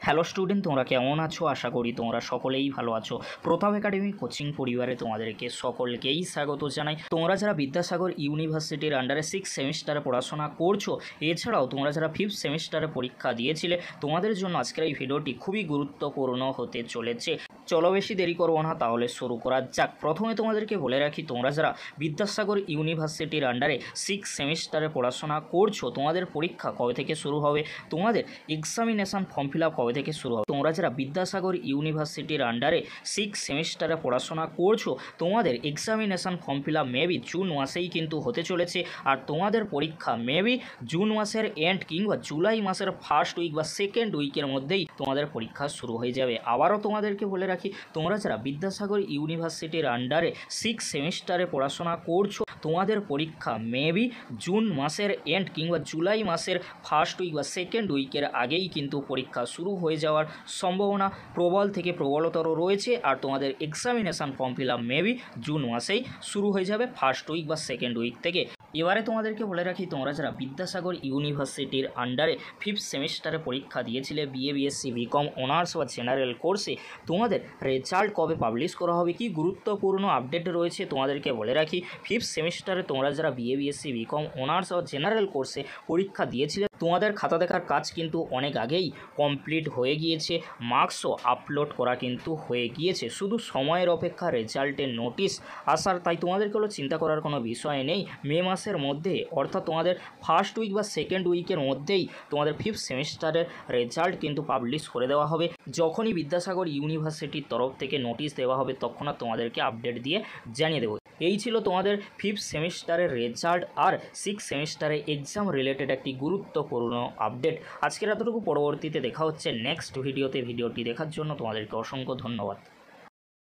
Hello student, তোমরা কেমন আছো? আশা করি তোমরা সকলেই ভালো আছো। প্রতাপ একাডেমি কোচিং পরিবারে তোমাদেরকে সকলকেই স্বাগত জানাই। তোমরা যারা বিদ্যাসাগর ইউনিভার্সিটির আন্ডারে 6 সেমিস্টারে পড়াশোনা করছো, এছাড়াও তোমরা যারা 5th সেমিস্টারে পরীক্ষা দিয়েছিলে, তোমাদের জন্য আজকের এই ভিডিওটি খুবই গুরুত্বপূর্ণ হতে চলেছে। চলো বেশি দেরি করবো না, তাহলে শুরু করা যাক। প্রথমে তোমাদেরকে বলে রাখি, তোমরা যারা বিদ্যাসাগর ইউনিভার্সিটির আন্ডারে 6 সেমিস্টারে পড়াশোনা করছো, তোমাদের পরীক্ষা কবে থেকে শুরু হবে, তোমাদের এক্সামিনেশন ফর্ম ফিল আপ কবে থেকে শুরু হবে। তোমরা যারা বিদ্যাসাগর ইউনিভার্সিটির আন্ডারে 6 সেমিস্টারে পড়াশোনা করছো, তোমাদের examination form fill up maybe June মাসেই কিন্তু হতে চলেছে। আর তোমাদের পরীক্ষা মেবি জুন মাসের এন্ড কিংবা জুলাই মাসের ফার্স্ট উইক বা সেকেন্ড উইকের মধ্যেই তোমাদের পরীক্ষা শুরু হয়ে যাবে। আবারও তোমাদেরকে বলে রাখি, তোমরা যারা বিদ্যাসাগর ইউনিভার্সিটির আন্ডারে 6 সেমিস্টারে পড়াশোনা করছো, তোমাদের পরীক্ষা মেবি জুন মাসের এন্ড কিংবা জুলাই মাসের ফার্স্ট উইক বা সেকেন্ড উইকের আগেই কিন্তু পরীক্ষা শুরু হয়ে যাওয়ার সম্ভাবনা প্রবল থেকে প্রবলতর রয়েছে। আর তোমাদের examination form fill up maybe June মাসেই শুরু হয়ে যাবে, ফার্স্ট উইক বা সেকেন্ড উইক থেকে। এবারে তোমাদেরকে বলে রাখি, তোমরা যারা বিদ্যাসাগর ইউনিভার্সিটির আন্ডারে 5th সেমিস্টারে পরীক্ষা দিয়েছিলে বিএ, বিএসসি, বিকম, অনার্স বা জেনারেল কোর্সে, তোমাদের রেজাল্ট কবে পাবলিশ করা হবে, কি গুরুত্বপূর্ণ আপডেট রয়েছে তোমাদেরকে বলে রাখি। 5th সেমিস্টারে তোমরা যারা বিএ, বিএসসি, বিকম, অনার্স বা জেনারেল কোর্সে পরীক্ষা দিয়েছিলে, তোমাদের খাতা দেখার কাজ কিন্তু অনেক আগেই কমপ্লিট হয়ে গিয়েছে। মার্কসও আপলোড করা কিন্তু হয়ে গিয়েছে, শুধু সময়ের অপেক্ষা রেজাল্টের নোটিশ আসার। তাই তোমাদেরকে হলো চিন্তা করার কোনো বিষয় নেই। মে মাসের মধ্যে, অর্থাৎ তোমাদের ফার্স্ট উইক বা সেকেন্ড উইকের মধ্যেই তোমাদের 5th সেমিস্টারের রেজাল্ট কিন্তু পাবলিশ করে দেওয়া হবে। যখনই বিদ্যাসাগর ইউনিভার্সিটির তরফ থেকে নোটিশ দেওয়া হবে, তখন আর তোমাদেরকে আপডেট দিয়ে জানিয়ে দেবো। এই ছিল তোমাদের 5th সেমিস্টারের রেজাল্ট আর 6 সেমিস্টারে এক্সাম রিলেটেড একটি গুরুত্বপূর্ণ আপডেট। আজকের এতটুকু, পরবর্তীতে দেখা হচ্ছে নেক্সট ভিডিওতে। ভিডিওটি দেখার জন্য তোমাদেরকে অসংখ্য ধন্যবাদ।